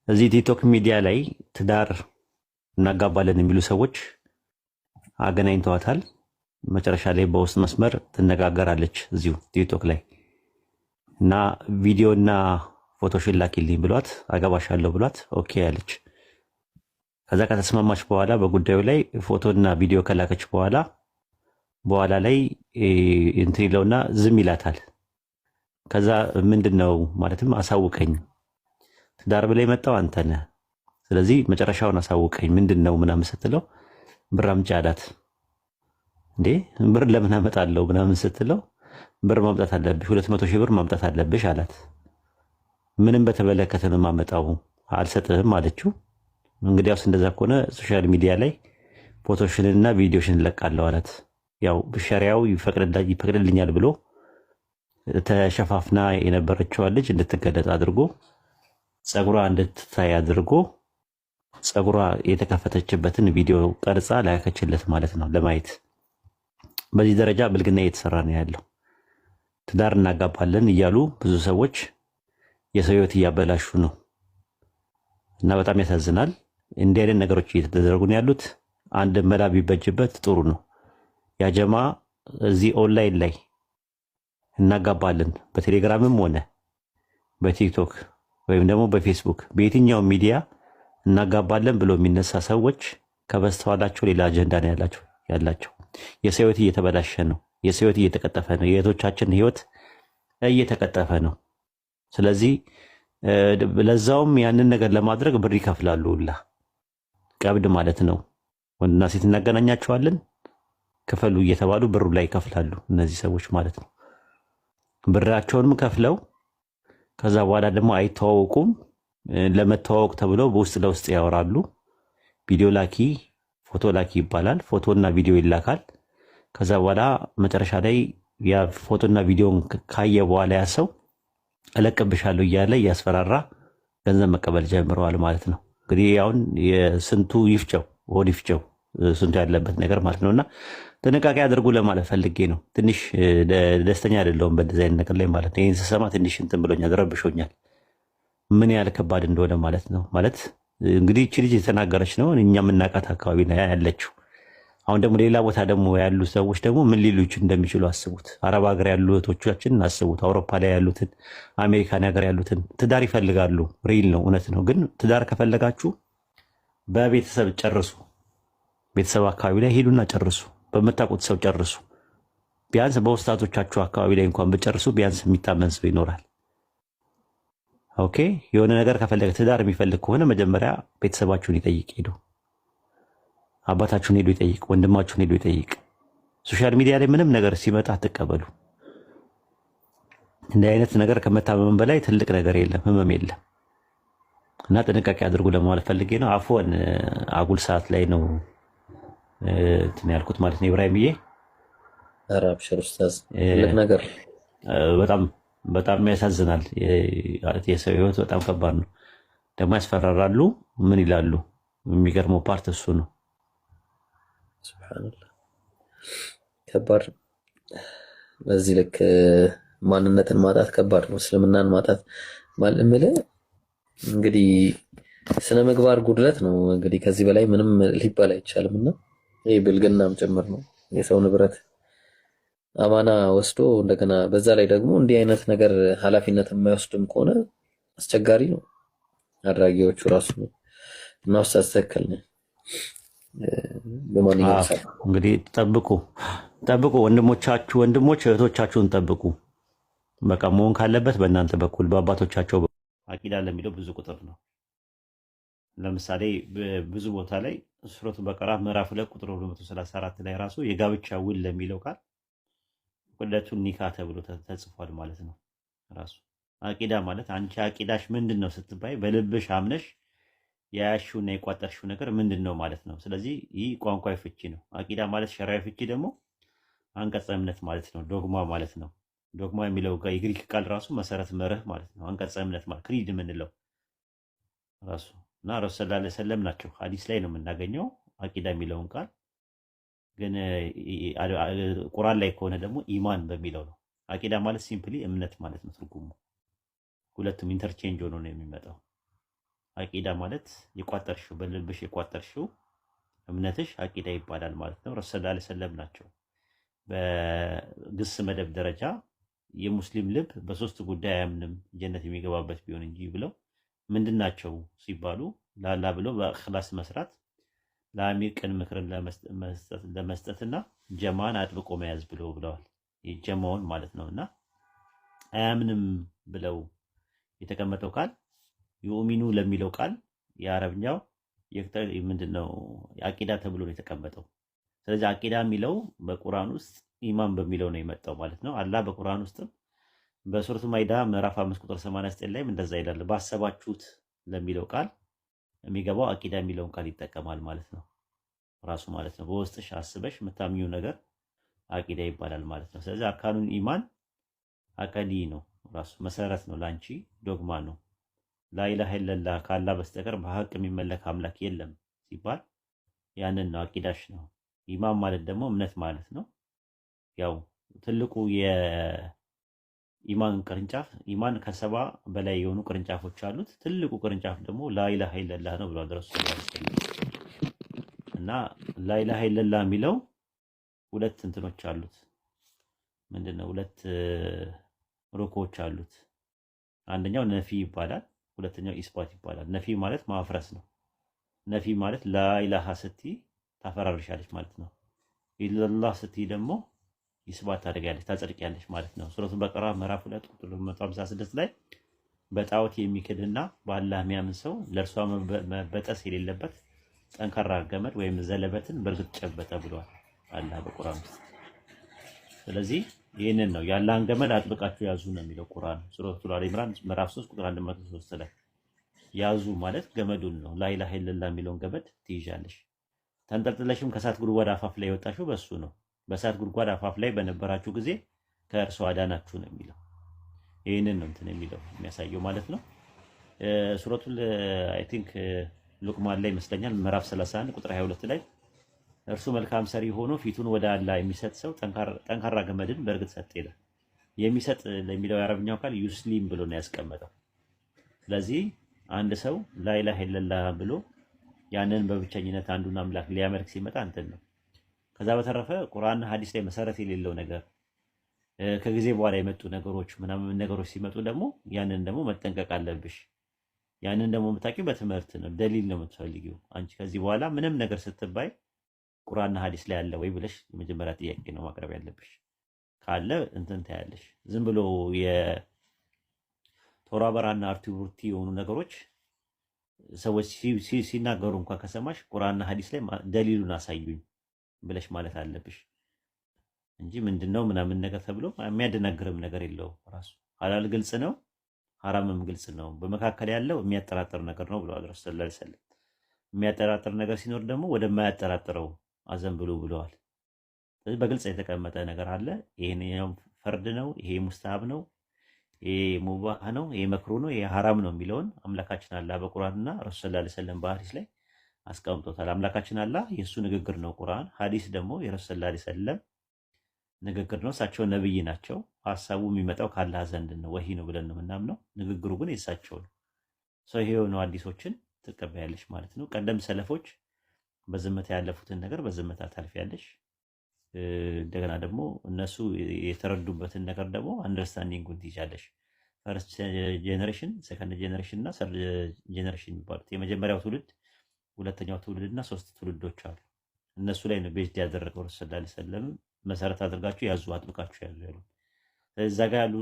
እዚህ ቲክቶክ ሚዲያ ላይ ትዳር እናጋባለን የሚሉ ሰዎች አገናኝተዋታል። መጨረሻ ላይ በውስጥ መስመር ትነጋገራለች እዚሁ ቲክቶክ ላይ እና ቪዲዮና ፎቶሽን ላኪልኝ ብሏት አገባሻለሁ ብሏት ኦኬ ያለች። ከዛ ከተስማማች በኋላ በጉዳዩ ላይ ፎቶና ቪዲዮ ከላከች በኋላ ላይ እንትን ይለውና ዝም ይላታል። ከዛ ምንድነው ማለትም አሳውቀኝ፣ ትዳር ብላ የመጣው አንተ ነህ፣ ስለዚህ መጨረሻውን አሳውቀኝ ምንድነው ምናምን ስትለው ብር አምጪ አላት። እንዴ ብር ለምን አመጣለሁ ምናምን ስትለው ብር ማምጣት አለብሽ 200 ሺህ ብር ማምጣት አለብሽ አላት። ምንም በተመለከተ ነው የማመጣው አልሰጥህም አለችው። እንግዲያውስ እንደዛ ከሆነ ሶሻል ሚዲያ ላይ ፎቶሽንና ቪዲዮሽን እለቃለሁ አላት። ያው ሸሪያው ይፈቅድልኛል ብሎ ተሸፋፍና የነበረችዋ ልጅ እንድትገለጥ አድርጎ ጸጉሯ እንድትታይ አድርጎ ጸጉሯ የተከፈተችበትን ቪዲዮ ቀርጻ ላከችለት ማለት ነው ለማየት። በዚህ ደረጃ ብልግና እየተሰራ ነው ያለው። ትዳር እናጋባለን እያሉ ብዙ ሰዎች የሰው ሕይወት እያበላሹ ነው እና በጣም ያሳዝናል። እንዲህ አይነት ነገሮች እየተደረጉ ነው ያሉት። አንድ መላ ቢበጅበት ጥሩ ነው። ያጀማ እዚህ ኦንላይን ላይ እናጋባለን በቴሌግራምም ሆነ በቲክቶክ ወይም ደግሞ በፌስቡክ በየትኛው ሚዲያ እናጋባለን ብሎ የሚነሳ ሰዎች ከበስተኋላቸው ሌላ አጀንዳ ነው ያላቸው። የሰው ሕይወት እየተበላሸ ነው። የሰው ሕይወት እየተቀጠፈ ነው። የእህቶቻችን ሕይወት እየተቀጠፈ ነው። ስለዚህ ለዛውም ያንን ነገር ለማድረግ ብር ይከፍላሉ። ሁላ ቀብድ ማለት ነው። ወንድና ሴት እናገናኛቸዋለን ክፈሉ እየተባሉ ብሩ ላይ ይከፍላሉ እነዚህ ሰዎች ማለት ነው። ብራቸውንም ከፍለው ከዛ በኋላ ደግሞ አይተዋወቁም። ለመተዋወቅ ተብለው በውስጥ ለውስጥ ያወራሉ። ቪዲዮ ላኪ ፎቶ ላኪ ይባላል። ፎቶና ቪዲዮ ይላካል። ከዛ በኋላ መጨረሻ ላይ ያ ፎቶና ቪዲዮን ካየ በኋላ ያ ሰው እለቅብሻለሁ እያለ እያስፈራራ ገንዘብ መቀበል ጀምረዋል ማለት ነው። እንግዲህ አሁን የስንቱ ይፍጨው ሆድ ይፍጨው ስንቱ ያለበት ነገር ማለት ነውና ጥንቃቄ አድርጉ ለማለት ፈልጌ ነው። ትንሽ ደስተኛ አይደለሁም በእንደዚህ አይነት ነገር ላይ ማለት ነው። ይህን ስሰማ ትንሽ እንትን ብሎኛል፣ ረብሾኛል። ምን ያህል ከባድ እንደሆነ ማለት ነው። ማለት እንግዲህ እቺ ልጅ የተናገረች ነው እኛ የምናውቃት አካባቢ ነው ያለችው። አሁን ደግሞ ሌላ ቦታ ደግሞ ያሉ ሰዎች ደግሞ ምን ሊሉ እንደሚችሉ አስቡት። አረብ ሀገር ያሉ እህቶቻችን አስቡት። አውሮፓ ላይ ያሉትን፣ አሜሪካን ሀገር ያሉትን ትዳር ይፈልጋሉ። ሪል ነው፣ እውነት ነው። ግን ትዳር ከፈለጋችሁ በቤተሰብ ጨርሱ። ቤተሰብ አካባቢ ላይ ሄዱና ጨርሱ። በምታውቁት ሰው ጨርሱ። ቢያንስ በውስጣቶቻችሁ አካባቢ ላይ እንኳን ብጨርሱ ቢያንስ የሚታመን ሰው ይኖራል። ኦኬ። የሆነ ነገር ከፈለገ ትዳር የሚፈልግ ከሆነ መጀመሪያ ቤተሰባችሁን ይጠይቅ። ሄዱ አባታችሁን ሄዱ ይጠይቅ፣ ወንድማችሁን ሄዱ ይጠይቅ። ሶሻል ሚዲያ ላይ ምንም ነገር ሲመጣ አትቀበሉ። እንዲህ አይነት ነገር ከመታመም በላይ ትልቅ ነገር የለም፣ ህመም የለም። እና ጥንቃቄ አድርጉ ለማለት ፈልጌ ነው። አፎን አጉል ሰዓት ላይ ነው እንትን ያልኩት ማለት ነው። ኢብራሂምዬ ኧረ አብሽር ኡስታዝ፣ ትልቅ ነገር በጣም ያሳዝናል። የሰው ህይወት በጣም ከባድ ነው። ደግሞ ያስፈራራሉ። ምን ይላሉ? የሚገርመው ፓርት እሱ ነው። ሱብሃንአላህ ከባድ ነው። በዚህ ልክ ማንነትን ማጣት ከባድ ነው። እስልምናን ማጣት ማለት እንግዲህ ስነ ምግባር ጉድለት ነው። እንግዲህ ከዚህ በላይ ምንም ሊባል አይቻልም። እና ይህ ብልግናም ጭምር ነው። የሰው ንብረት አማና ወስዶ እንደገና በዛ ላይ ደግሞ እንዲህ አይነት ነገር ኃላፊነት የማይወስድም ከሆነ አስቸጋሪ ነው አድራጊዎቹ ራሱ ነው። እና ኡስታዝ ትክክል ነው። በማንኛውም ሰዓት እንግዲህ ጠብቁ ወንድሞች እህቶቻችሁን ጠብቁ። በቃ መሆን ካለበት በእናንተ በኩል በአባቶቻቸው አቂዳ ለሚለው ብዙ ቁጥር ነው። ለምሳሌ ብዙ ቦታ ላይ ሱረቱ በቀራ ምዕራፍ 2 ቁጥር 234 ላይ ራሱ የጋብቻ ውል ለሚለው ቃል ሁለቱን ኒካ ተብሎ ተጽፏል ማለት ነው። ራሱ አቂዳ ማለት አንቺ አቂዳሽ ምንድን ነው ስትባይ በልብሽ አምነሽ የያሽውና የቋጠርሽው ነገር ምንድን ነው ማለት ነው። ስለዚህ ይህ ቋንቋዊ ፍቺ ነው። አቂዳ ማለት ሸሪዓዊ ፍቺ ደግሞ አንቀጸ እምነት ማለት ነው። ዶግማ ማለት ነው። ዶግማ የሚለው የግሪክ ቃል ራሱ መሰረት፣ መርህ ማለት ነው። አንቀጸ እምነት ማለት ክሪድ የምንለው ራሱ እና ረሱል ሰለላሁ ዐለይሂ ወሰለም ናቸው። ሐዲስ ላይ ነው የምናገኘው አቂዳ የሚለውን ቃል። ግን ቁርአን ላይ ከሆነ ደግሞ ኢማን በሚለው ነው። አቂዳ ማለት ሲምፕሊ እምነት ማለት ነው ትርጉሙ። ሁለቱም ኢንተርቼንጅ ሆኖ ነው የሚመጣው። አቂዳ ማለት የቋጠርሽው በልብሽ የቋጠርሽው እምነትሽ አቂዳ ይባላል ማለት ነው። ረሱል ሰለላሁ ዐለይሂ ወሰለም ናቸው በግስ መደብ ደረጃ የሙስሊም ልብ በሶስት ጉዳይ አያምንም ጀነት የሚገባበት ቢሆን እንጂ ብለው ምንድናቸው ሲባሉ ለአላህ ብሎ በእኽላስ መስራት፣ ለአሚር ቅን ምክርን ለመስጠትና ጀማን አጥብቆ መያዝ ብለዋል። ጀማውን ማለት ነውና አያምንም ብለው የተቀመጠው ቃል ዩእሚኑ ለሚለው ቃል የአረብኛው ምንድነው አቂዳ ተብሎ ነው የተቀመጠው። ስለዚህ አቂዳ የሚለው በቁርአን ውስጥ ኢማን በሚለው ነው የመጣው ማለት ነው። አላህ በቁርአን ውስጥም በሱረቱ ማይዳ ምዕራፍ 5 ቁጥር 89 ላይም እንደዛ ይላል። ባሰባችሁት ለሚለው ቃል የሚገባው አቂዳ የሚለውን ቃል ይጠቀማል ማለት ነው ራሱ ማለት ነው። በውስጥሽ አስበሽ የምታምኚው ነገር አቂዳ ይባላል ማለት ነው። ስለዚህ አርካኑን ኢማን አቀዲ ነው ራሱ መሰረት ነው፣ ላንቺ ዶግማ ነው። ላኢላሃ ኢለላህ ከአላህ በስተቀር በሐቅ የሚመለክ አምላክ የለም ሲባል ያንን ነው አቂዳሽ ነው። ኢማን ማለት ደግሞ እምነት ማለት ነው። ያው ትልቁ የኢማን ቅርንጫፍ ኢማን ከሰባ በላይ የሆኑ ቅርንጫፎች አሉት። ትልቁ ቅርንጫፍ ደግሞ ላኢላሃ ኢለላህ ነው ብሏል ረሱል እና ላኢላሃ ኢለላህ የሚለው ሁለት እንትኖች አሉት። ምንድነው? ሁለት ሩኮች አሉት። አንደኛው ነፊ ይባላል፣ ሁለተኛው ኢስባት ይባላል። ነፊ ማለት ማፍረስ ነው። ነፊ ማለት ላኢላሃ ስትይ ታፈራርሻለች ማለት ነው። ኢለላህ ስትይ ደግሞ ኢስባት ታደርጊያለሽ፣ ታጸድቂያለሽ ማለት ነው። ሱረቱ በቀራ ምዕራፍ 2 ቁጥር 156 ላይ በጣዖት የሚክድና በአላህ የሚያምን ሰው ለእርሷ መበጠስ የሌለበት ጠንካራ ገመድ ወይም ዘለበትን በእርግጥ ጨበጠ ብሏል አላህ በቁርአን ውስጥ። ስለዚህ ይህንን ነው የአላህን ገመድ አጥብቃችሁ ያዙ ነው የሚለው ቁርአን ሱረቱል አሊ ኢምራን ምዕራፍ 3 ቁጥር 103 ላይ ያዙ ማለት ገመዱን ነው። ላኢላሃ ኢለላህ የሚለውን ገመድ ትይዣለሽ። ተንጠልጥለሽም ከእሳት ጉድጓድ አፋፍ ላይ የወጣሽው በሱ ነው። በእሳት ጉድጓድ አፋፍ ላይ በነበራችሁ ጊዜ ከእርሱ አዳናችሁ ነው የሚለው። ይህንን ነው እንትን የሚለው የሚያሳየው ማለት ነው። ሱረቱል አይ ቲንክ ሉቅማን ላይ ይመስለኛል ምዕራፍ 31 ቁጥር 22 ላይ እርሱ መልካም ሰሪ ሆኖ ፊቱን ወደ አላህ የሚሰጥ ሰው ጠንካራ ገመድን በእርግጥ ሰጥ ይላል። የሚሰጥ ለሚለው የአረብኛው ቃል ዩስሊም ብሎ ነው ያስቀመጠው። ስለዚህ አንድ ሰው ላኢላሃ ኢለላህ ብሎ ያንን በብቸኝነት አንዱን አምላክ ሊያመልክ ሲመጣ እንትን ነው። ከዛ በተረፈ ቁርአንና ሐዲስ ላይ መሰረት የሌለው ነገር ከጊዜ በኋላ የመጡ ነገሮች ምናምን ነገሮች ሲመጡ ደግሞ ያንን ደግሞ መጠንቀቅ አለብሽ። ያንን ደግሞ የምታውቂው በትምህርት ነው፣ ደሊል ነው የምትፈልጊው። አንቺ ከዚህ በኋላ ምንም ነገር ስትባይ ቁርአንና ሐዲስ ላይ አለ ወይ ብለሽ የመጀመሪያ ጥያቄ ነው ማቅረብ ያለብሽ። ካለ እንትን ታያለሽ። ዝም ብሎ የቶራ በራና አርቲ ቡርቲ የሆኑ ነገሮች ሰዎች ሲናገሩ እንኳን ከሰማሽ ቁርአንና ሐዲስ ላይ ደሊሉን አሳዩኝ ብለሽ ማለት አለብሽ እንጂ ምንድነው ምናምን ነገር ተብሎ የሚያደናግርም ነገር የለውም። ራሱ ሐላል ግልጽ ነው፣ ሐራምም ግልጽ ነው። በመካከል ያለው የሚያጠራጥር ነገር ነው ብለዋል ረሱል ሰለላሁ ዐለይሂ ወሰለም። የሚያጠራጥር ነገር ሲኖር ደግሞ ወደማያጠራጥረው አዘን ብለዋል። ስለዚህ በግልጽ የተቀመጠ ነገር አለ። ይሄኛው ፈርድ ነው፣ ይሄ ሙስተሐብ ነው፣ ይሄ ሙባህ ነው፣ ይሄ መክሩ ነው፣ ይሄ ሐራም ነው የሚለውን አምላካችን አላህ በቁርአንና ረሱል ሰለላሁ ዐለይሂ ወሰለም በሐዲስ ላይ አስቀምጦታል። አምላካችን አላህ የእሱ ንግግር ነው ቁርአን፣ ሐዲስ ደግሞ የረሱል ሰለላሁ ዐለይሂ ወሰለም ንግግር ነው። እሳቸው ነብይ ናቸው። ሐሳቡ የሚመጣው ካላህ ዘንድ ነው፣ ወሂ ነው ብለን ነው የምናምነው። ንግግሩ ግን የእሳቸው ነው። ሰው ይሄ የሆነው ሐዲሶችን ትቀበያለሽ ማለት ነው። ቀደም ሰለፎች በዝምታ ያለፉትን ነገር በዝምታ ታልፊያለሽ። እንደገና ደግሞ እነሱ የተረዱበትን ነገር ደግሞ አንደርስታንዲንጉን ትይዣለሽ። ፈርስት ጄኔሬሽን፣ ሰከንድ ጄኔሬሽን እና ሰርድ ጄኔሬሽን የሚባሉት የመጀመሪያው ትውልድ፣ ሁለተኛው ትውልድ እና ሶስት ትውልዶች አሉ። እነሱ ላይ ነው ቤዝድ ያደረገው ረሱል ሰለላሁ ዐለይሂ ወሰለም መሰረት አድርጋችሁ ያዙ፣ አጥብቃችሁ ያዙ ያሉ። እዛ ጋር ያሉ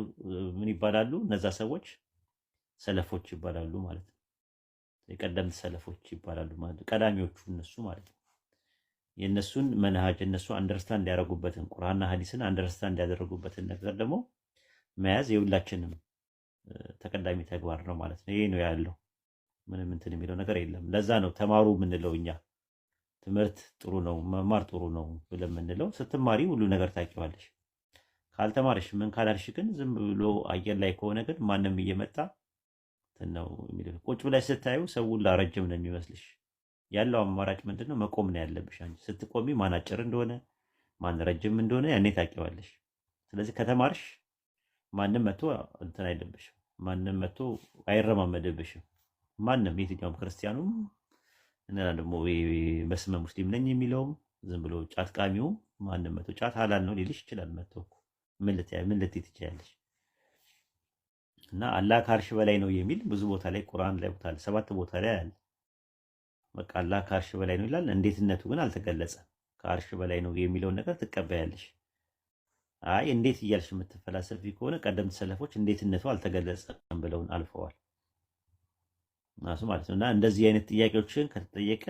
ምን ይባላሉ? እነዛ ሰዎች ሰለፎች ይባላሉ ማለት ነው። የቀደምት ሰለፎች ይባላሉ ማለት ነው። ቀዳሚዎቹ እነሱ ማለት ነው። የእነሱን መንሃጅ እነሱ አንደርስታንድ ያደረጉበትን ቁርአንና ሐዲስን አንደርስታንድ ያደረጉበትን ነገር ደግሞ መያዝ የሁላችንም ተቀዳሚ ተግባር ነው ማለት ነው። ይሄ ነው ያለው። ምንም እንትን የሚለው ነገር የለም። ለዛ ነው ተማሩ የምንለው እኛ። ትምህርት ጥሩ ነው፣ መማር ጥሩ ነው ብለን የምንለው። ስትማሪ ሁሉ ነገር ታውቂዋለሽ። ካልተማርሽ ምን ካላልሽ ግን ዝም ብሎ አየር ላይ ከሆነ ግን ማንም እየመጣ ነው የሚለው። ቁጭ ብለሽ ስታዩ ሰው ሁላ ረጅም ነው የሚመስልሽ። ያለው አማራጭ ምንድነው? መቆም ነው ያለብሽ። አንቺ ስትቆሚ ማን አጭር እንደሆነ ማን ረጅም እንደሆነ ያኔ ታውቂዋለሽ። ስለዚህ ከተማርሽ ማንም መጥቶ እንትን አይደብሽም፣ ማንም መጥቶ አይረማመድብሽም። ማንም የትኛውም ክርስቲያኑም እና ደግሞ በስመ ሙስሊም ነኝ የሚለውም ዝም ብሎ ጫት ቃሚውም ማንም መቶ ጫት ሀላል ነው ሊልሽ ይችላል። መቶ እኮ ምን ልትይ ትችያለሽ? እና አላህ ከአርሽ በላይ ነው የሚል ብዙ ቦታ ላይ ቁርአን ላይ ቦታ 7 ቦታ ላይ አለ። በቃ አላህ ከአርሽ በላይ ነው ይላል። እንዴትነቱ ግን አልተገለጸም። ከአርሽ በላይ ነው የሚለውን ነገር ትቀበያለሽ። አይ እንዴት እያልሽ የምትፈላሰፊ ከሆነ ቀደምት ሰለፎች እንዴትነቱ አልተገለጸም ብለውን አልፈዋል ናሱ ማለት ነው። እና እንደዚህ አይነት ጥያቄዎችን ከተጠየቀ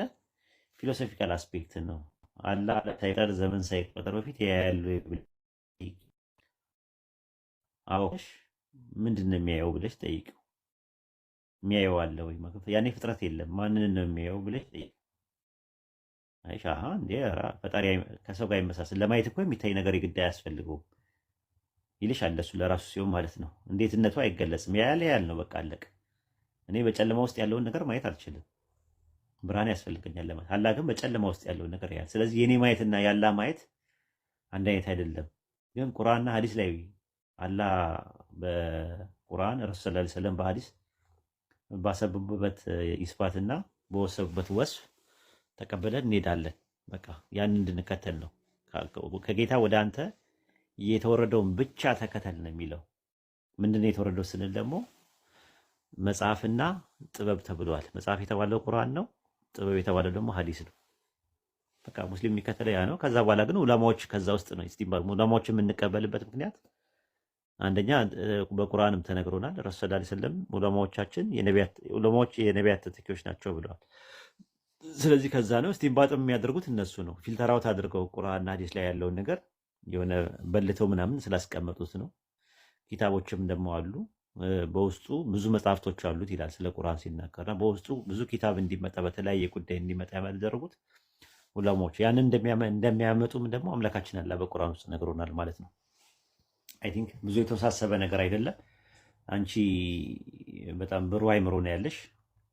ፊሎሶፊካል አስፔክት ነው። አላህ ሳይቀር ዘመን ሳይቆጠር በፊት ያያሉ አውሽ ምንድን ነው የሚያየው ብለሽ ጠይቀው። የሚያየው አለ ወይ? ያኔ ፍጥረት የለም ማንን ነው የሚያየው ብለሽ ጠይቀው። አይሻ እንዴ ፈጣሪ ከሰው ጋር ይመሳሰል ለማየት እኮ የሚታይ ነገር የግድ አያስፈልገውም ይልሻል። እሱ ለራሱ ሲሆን ማለት ነው። እንዴትነቱ አይገለጽም። ያያል ነው በቃ አለቀ። እኔ በጨለማ ውስጥ ያለውን ነገር ማየት አልችልም፣ ብርሃን ያስፈልገኛል ለማየት። አላህ ግን በጨለማ ውስጥ ያለውን ነገር ያያል። ስለዚህ የኔ ማየትና ያላ ማየት አንድ አይነት አይደለም። ግን ቁርአንና ሐዲስ ላይ አላህ በቁርአን ረሱል ሰለላሁ ዐለይሂ ወሰለም በሐዲስ ባሰበበት ኢስባትና በወሰቡበት ወስፍ ተቀበለን እንሄዳለን። በቃ ያን እንድንከተል ነው። ከጌታ ወደ አንተ የተወረደውን ብቻ ተከተል ነው የሚለው። ምንድነው የተወረደው ስንል ደግሞ መጽሐፍና ጥበብ ተብሏል። መጽሐፍ የተባለው ቁርአን ነው፣ ጥበብ የተባለው ደግሞ ሐዲስ ነው። በቃ ሙስሊም የሚከተለው ያ ነው። ከዛ በኋላ ግን ዑለማዎች ከዛ ውስጥ ነው ኢስቲንባጥ። ዑለማዎች የምንቀበልበት ምክንያት አንደኛ በቁርአንም ተነግሮናል። ረሱል ሰለላሁ ዐለይሂ ወሰለም ዑለማዎች የነቢያት ተተኪዎች ናቸው ብለዋል። ስለዚህ ከዛ ነው ኢስቲንባጥ የሚያደርጉት እነሱ ነው። ፊልተር አውት አድርገው ቁርአንና ሐዲስ ላይ ያለውን ነገር የሆነ በልተው ምናምን ስላስቀመጡት ነው። ኪታቦችም ደግሞ አሉ በውስጡ ብዙ መጽሐፍቶች አሉት ይላል ስለ ቁርአን ሲናገርና በውስጡ ብዙ ኪታብ እንዲመጣ በተለያየ ጉዳይ እንዲመጣ ያደረጉት ዑለማዎች ያንን እንደሚያመጡም ደግሞ አምላካችን አላህ በቁርአን ውስጥ ነግሮናል ማለት ነው። አይ ቲንክ ብዙ የተወሳሰበ ነገር አይደለም። አንቺ በጣም ብሩህ አይምሮ ነው ያለሽ።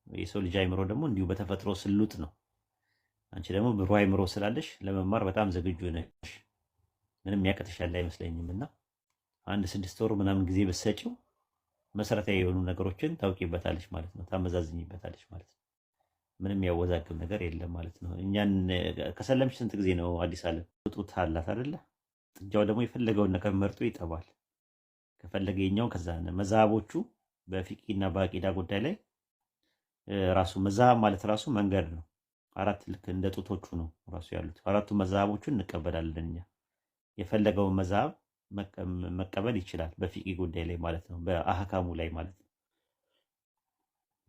የሰው ልጅ አይምሮ ደግሞ እንዲሁ በተፈጥሮ ስሉጥ ነው። አንቺ ደግሞ ብሩህ አይምሮ ስላለሽ ለመማር በጣም ዝግጁ ነሽ። ምንም ያቅትሽ ያለ አይመስለኝም። እና አንድ 6 ወር ምናምን ጊዜ በሰጪው መሰረታዊ የሆኑ ነገሮችን ታውቂበታለሽ ማለት ነው። ታመዛዝኝበታለሽ ማለት ነው። ምንም ያወዛግብ ነገር የለም ማለት ነው። እኛን ከሰለምሽ ስንት ጊዜ ነው? አዲስ ዓለም ጡት አላት አይደለ? ጥጃው ደግሞ የፈለገውን ነገር መርጦ ይጠባል። ከፈለገ የኛውን ከዛ መዛቦቹ በፊቂና በአቂዳ ጉዳይ ላይ ራሱ መዛብ ማለት ራሱ መንገድ ነው። 4 ልክ እንደ ጡቶቹ ነው ራሱ ያሉት። 4ቱ መዛቦቹን እንቀበላለን እኛ። የፈለገውን መዛብ መቀበል ይችላል በፊቂ ጉዳይ ላይ ማለት ነው፣ በአህካሙ ላይ ማለት ነው።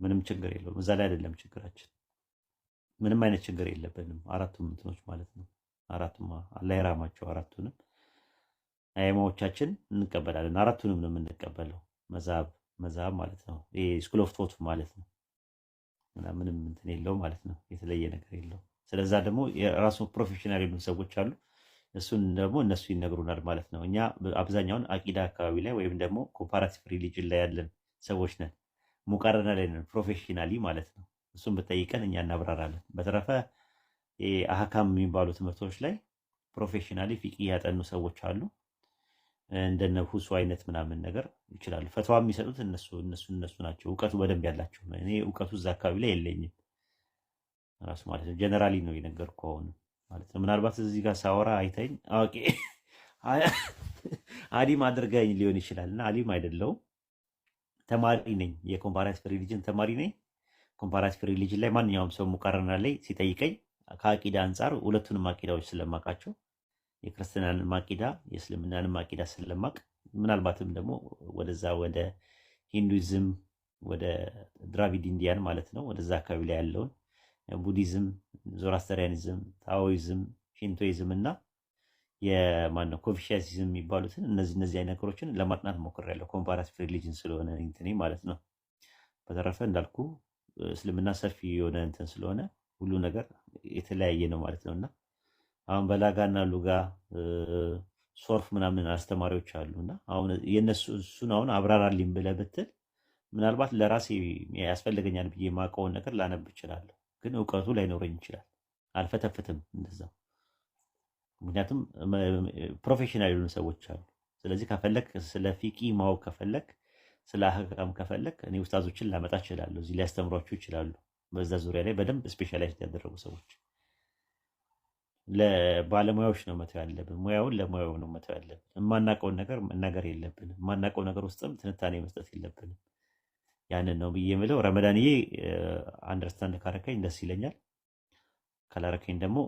ምንም ችግር የለውም። እዛ ላይ አይደለም ችግራችን። ምንም አይነት ችግር የለብንም። 4ቱም እንትኖች ማለት ነው። 4ቱም አላህ ይራማቸው። 4ቱንም አይማዎቻችን እንቀበላለን። 4ቱንም ነው የምንቀበለው። መዛብ ማለት ነው። ይሄ ስኩል ኦፍ ቶት ማለት ነው። ምንም እንትን የለው ማለት ነው። የተለየ ነገር የለው። ስለዛ ደግሞ የራሱ ፕሮፌሽናል የሆኑ ሰዎች አሉ። እሱን ደግሞ እነሱ ይነግሩናል ማለት ነው። እኛ አብዛኛውን አቂዳ አካባቢ ላይ ወይም ደግሞ ኮምፓራቲቭ ሪሊጅን ላይ ያለን ሰዎች ነን። ሙቃረና ላይ ነን ፕሮፌሽናሊ ማለት ነው። እሱን ብጠይቀን እኛ እናብራራለን። በተረፈ አህካም የሚባሉ ትምህርቶች ላይ ፕሮፌሽናሊ ፊቂ ያጠኑ ሰዎች አሉ። እንደነ ሁሱ አይነት ምናምን ነገር ይችላሉ። ፈትዋ የሚሰጡት እነሱ ናቸው። እውቀቱ በደንብ ያላቸው። እኔ እውቀቱ እዛ አካባቢ ላይ የለኝም ራሱ ማለት ነው። ጀነራሊ ነው የነገርኩህ አሁን ማለት ነው። ምናልባት እዚህ ጋር ሳወራ አይተኝ ኦኬ አሊም አድርገኝ ሊሆን ይችላል እና አሊም አይደለሁም። ተማሪ ነኝ። የኮምፓራቲቭ ሪሊጅን ተማሪ ነኝ። ኮምፓራቲቭ ሪሊጅን ላይ ማንኛውም ሰው ሙቃረና ላይ ሲጠይቀኝ ከአቂዳ አንጻር ሁለቱንም አቂዳዎች ስለማውቃቸው የክርስትናንም አቂዳ የእስልምናንም አቂዳ ስለማቅ ምናልባትም ደግሞ ወደዛ ወደ ሂንዱይዝም ወደ ድራቪድ ኢንዲያን ማለት ነው ወደዛ አካባቢ ላይ ያለውን ቡዲዝም፣ ዞራስተሪያኒዝም፣ ታኦይዝም፣ ሺንቶይዝም እና የማነው ኮንፊሽያሲዝም የሚባሉትን እነዚህ አይነት ነገሮችን ለማጥናት ሞክሬያለሁ። ኮምፓራቲቭ ሪሊጅን ስለሆነ እንትኔ ማለት ነው። በተረፈ እንዳልኩ እስልምና ሰፊ የሆነ እንትን ስለሆነ ሁሉ ነገር የተለያየ ነው ማለት ነውና አሁን በላጋና ሉጋ ሶርፍ ምናምን አስተማሪዎች አሉና አሁን የነሱ እሱን አሁን አብራራልኝ ብለህ ብትል ምናልባት ለራሴ ያስፈልገኛል ብዬ የማውቀውን ነገር ላነብ እችላለሁ፣ ግን እውቀቱ ላይኖረኝ ይችላል። አልፈተፍትም እንደዛ። ምክንያቱም ፕሮፌሽናል የሆኑ ሰዎች አሉ። ስለዚህ ከፈለክ ስለ ፊቂ ማወቅ ከፈለክ ስለ አህካም ከፈለግ እኔ ኡስታዞችን ላመጣ እችላለሁ፣ እዚህ ሊያስተምሯችሁ ይችላሉ። በዛ ዙሪያ ላይ በደንብ ስፔሻላይዝ ያደረጉ ሰዎች። ለባለሙያዎች ነው መተው ያለብን። ሙያውን ለሙያው ነው መተው ያለብን። የማናውቀውን ነገር መናገር የለብንም። የማናውቀው ነገር ውስጥም ትንታኔ መስጠት የለብንም። ያንን ነው ብዬ የምለው። ረመዳንዬ አንደርስታንድ ካረከኝ ደስ ይለኛል፣ ካላረከኝ ደግሞ